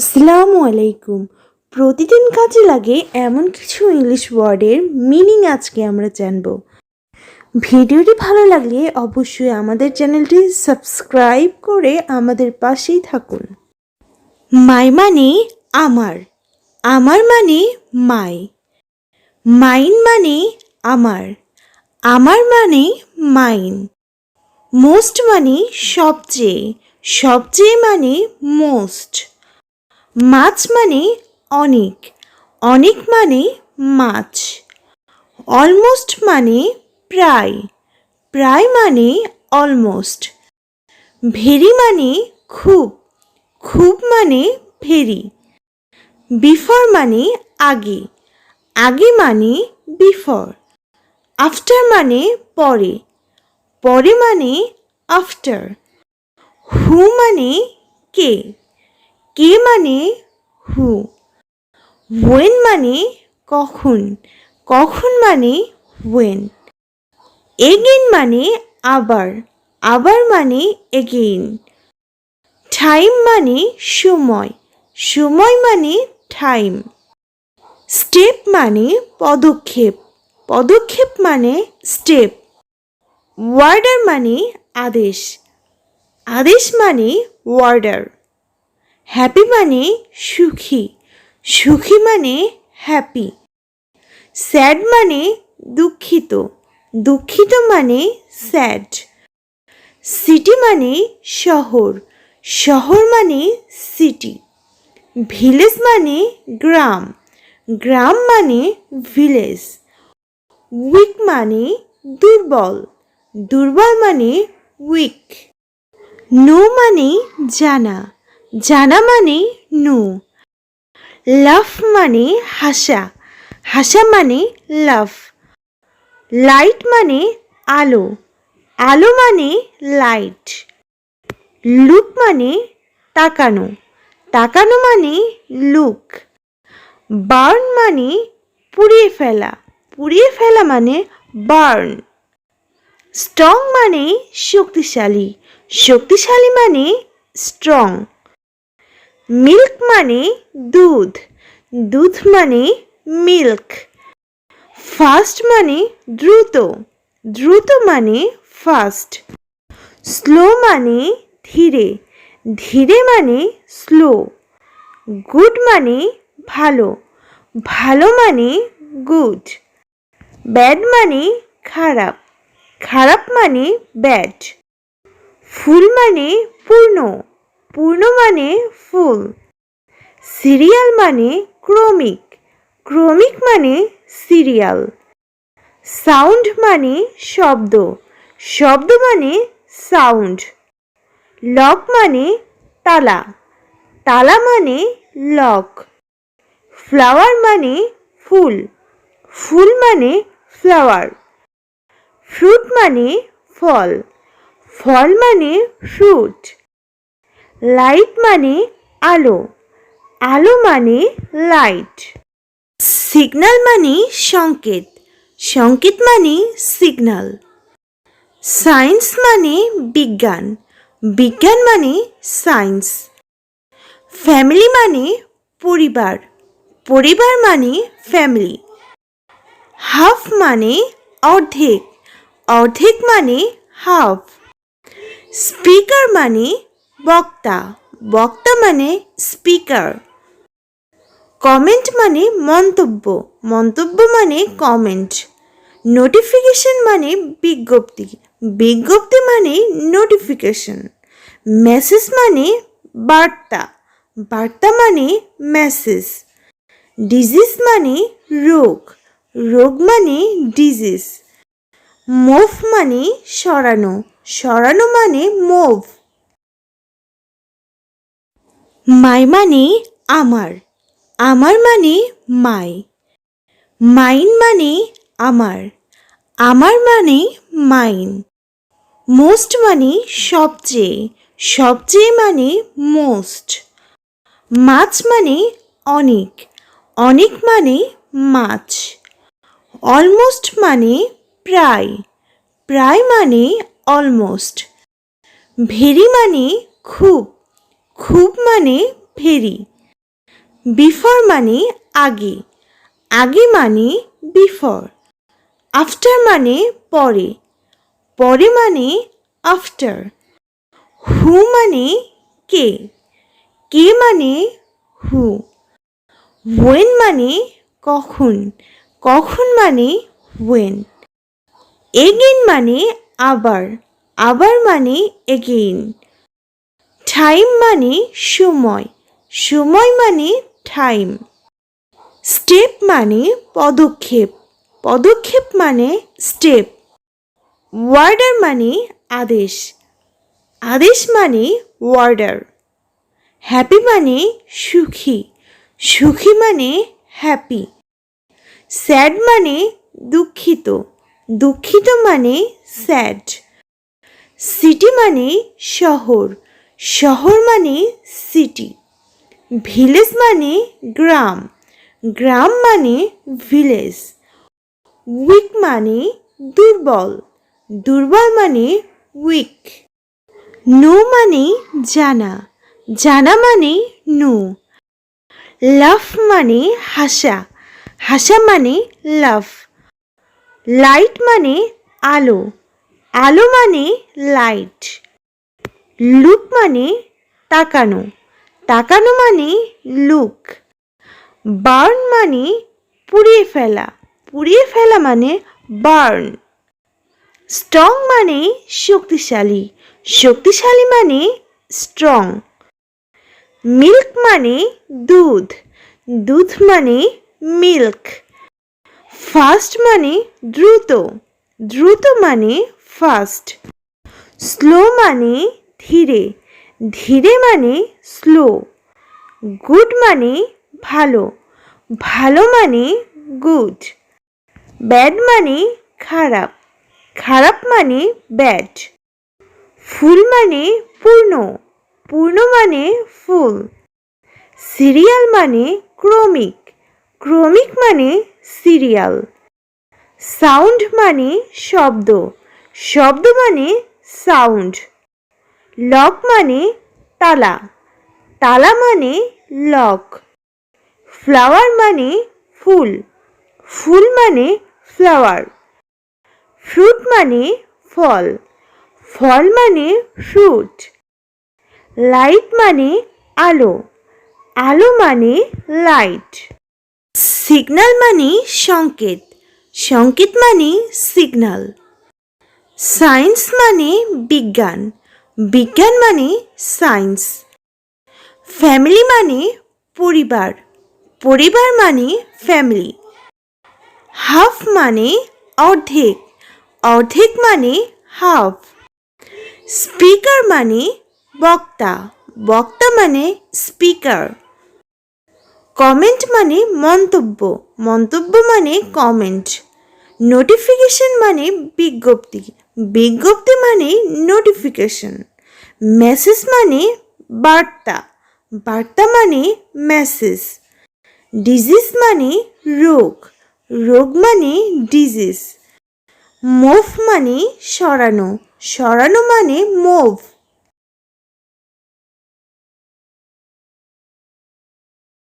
আসসালামু আলাইকুম। প্রতিদিন কাজে লাগে এমন কিছু ইংলিশ ওয়ার্ডের মিনিং আজকে আমরা জানব। ভিডিওটি ভালো লাগলে অবশ্যই আমাদের চ্যানেলটি সাবস্ক্রাইব করে আমাদের পাশেই থাকুন। মাই মানে আমার, আমার মানে মাই। মাইন মানে আমার, আমার মানে মাইন। মোস্ট মানে সবচেয়ে, সবচেয়ে মানে মোস্ট। মাছ মানে অনেক, অনেক মানে মাছ। অলমোস্ট মানে প্রায়, প্রায় মানে অলমোস্ট। ভেরি মানে খুব, খুব মানে ভেরি। বিফোর মানে আগে, আগে মানে বিফোর। আফটার মানে পরে, পরে মানে আফটার। হু মানে কে, কে মানে হু। ওয়েন মানে কখন, কখন মানে ওয়েন। এগেইন মানে আবার, আবার মানে এগেইন। টাইম মানে সময়, সময় মানে টাইম। স্টেপ মানে পদক্ষেপ, পদক্ষেপ মানে স্টেপ। ওয়ার্ডার মানে আদেশ, আদেশ মানে ওয়ার্ডার। হ্যাপি মানে সুখী, সুখী মানে হ্যাপি। স্যাড মানে দুঃখিত, দুঃখিত মানে স্যাড। সিটি মানে শহর, শহর মানে সিটি। ভিলেজ মানে গ্রাম, গ্রাম মানে ভিলেজ। উইক মানে দুর্বল, দুর্বল মানে উইক। নো মানে জানা, জানা মানে নো। লাফ মানে হাসা, হাসা মানে লাফ। লাইট মানে আলো, আলো মানে লাইট। লুক মানে তাকানো, তাকানো মানে লুক। বার্ন মানে পুড়িয়ে ফেলা, পুড়িয়ে ফেলা মানে বার্ন। স্ট্রং মানে শক্তিশালী, শক্তিশালী মানে স্ট্রং। মিল্ক মানে দুধ, দুধ মানে মিল্ক। ফাস্ট মানে দ্রুত, দ্রুত মানে ফাস্ট। স্লো মানে ধীরে, ধীরে মানে স্লো। গুড মানে ভালো, ভালো মানে গুড। ব্যাড মানে খারাপ, খারাপ মানে ব্যাড। ফুল মানে পূর্ণ, পূর্ণ মানে ফুল। সিরিয়াল মানে ক্রমিক, ক্রমিক মানে সিরিয়াল। সাউন্ড মানে শব্দ, শব্দ মানে সাউন্ড। লক মানে তালা, তালা মানে লক। ফ্লাওয়ার মানে ফুল, ফুল মানে ফ্লাওয়ার। ফ্রুট মানে ফল, ফল মানে ফ্রুট। লাইট মানে আলো, আলো মানে লাইট। সিগন্যাল মানে সংকেত, সংকেত মানে সিগন্যাল। সায়েন্স মানে বিজ্ঞান, বিজ্ঞান মানে সায়েন্স। ফ্যামিলি মানে পরিবার, পরিবার মানে ফ্যামিলি। হাফ মানে অর্ধেক, অর্ধেক মানে হাফ। স্পিকার মানে বক্তা, বক্তা মানে স্পিকার। কমেন্ট মানে মন্তব্য, মন্তব্য মানে কমেন্ট। নোটিফিকেশন মানে বিজ্ঞপ্তি, বিজ্ঞপ্তি মানে নোটিফিকেশন। মেসেজ মানে বার্তা, বার্তা মানে মেসেজ। ডিজিজ মানে রোগ, রোগ মানে ডিজিজ। মুভ মানে সরানো, সরানো মানে মুভ। মাই মানে আমার, আমার মানে মাই। মাইন মানে আমার, আমার মানে মাইন। মোস্ট মানে সবচেয়ে, সবচেয়ে মানে মোস্ট। মাছ মানে অনেক, অনেক মানে মাছ। অলমোস্ট মানে প্রায়, প্রায় মানে অলমোস্ট। ভেরি মানে খুব, খুব মানে ভেরি। বিফোর মানে আগে, আগে মানে বিফোর। আফটার মানে পরে, পরে মানে আফটার। হু মানে কে, কে মানে হু। ওয়েন মানে কখন, কখন মানে ওয়েন। এগেইন মানে আবার, আবার মানে এগেইন। টাইম মানে সময়, সময় মানে টাইম। স্টেপ মানে পদক্ষেপ, পদক্ষেপ মানে স্টেপ। ওয়ার্ডার মানে আদেশ, আদেশ মানে ওয়ার্ডার। হ্যাপি মানে সুখী, সুখী মানে হ্যাপি। স্যাড মানে দুঃখিত, দুঃখিত মানে স্যাড। সিটি মানে শহর, শহর মানে সিটি। ভিলেজ মানে গ্রাম, গ্রাম মানে ভিলেজ। উইক মানে দুর্বল, দুর্বল মানে উইক। নো মানে জানা, জানা মানে নো। লাফ মানে হাসা, হাসা মানে লাফ। লাইট মানে আলো, আলো মানে লাইট। লুক মানে তাকানো, তাকানো মানে লুক। বার্ন মানে পুড়িয়ে ফেলা, পুড়িয়ে ফেলা মানে বার্ন। স্ট্রং মানে শক্তিশালী, শক্তিশালী মানে স্ট্রং। মিল্ক মানে দুধ, দুধ মানে মিল্ক। ফাস্ট মানে দ্রুত, দ্রুত মানে ফাস্ট। স্লো মানে ধীরে, ধীরে মানে স্লো। গুড মানে ভালো, ভালো মানে গুড। ব্যাড মানে খারাপ, খারাপ মানে ব্যাড। ফুল মানে পূর্ণ, পূর্ণ মানে ফুল। সিরিয়াল মানে ক্রমিক, ক্রমিক মানে সিরিয়াল। সাউন্ড মানে শব্দ, শব্দ মানে সাউন্ড। লক মানে তালা, তালা মানে লক। ফ্লাওয়ার মানে ফুল, ফুল মানে ফ্লাওয়ার। ফ্রুট মানে ফল, ফল মানে ফ্রুট। লাইট মানে আলো, আলো মানে লাইট। সিগন্যাল মানে সংকেত, সংকেত মানে সিগন্যাল। সায়েন্স মানে বিজ্ঞান, বিজ্ঞান মানে সায়েন্স। ফ্যামিলি মানে পরিবার, পরিবার মানে ফ্যামিলি। হাফ মানে অর্ধেক, অর্ধেক মানে হাফ। স্পিকার মানে বক্তা, বক্তা মানে স্পিকার। কমেন্ট মানে মন্তব্য, মন্তব্য মানে কমেন্ট। নোটিফিকেশন মানে বিজ্ঞপ্তি, বিজ্ঞপ্তি মানে নোটিফিকেশন। মেসেজ মানে বার্তা, বার্তা মানে মেসেজ। ডিজিজ মানে রোগ, রোগ মানে ডিজিজ। মুভ মানে সরানো, সরানো মানে মুভ।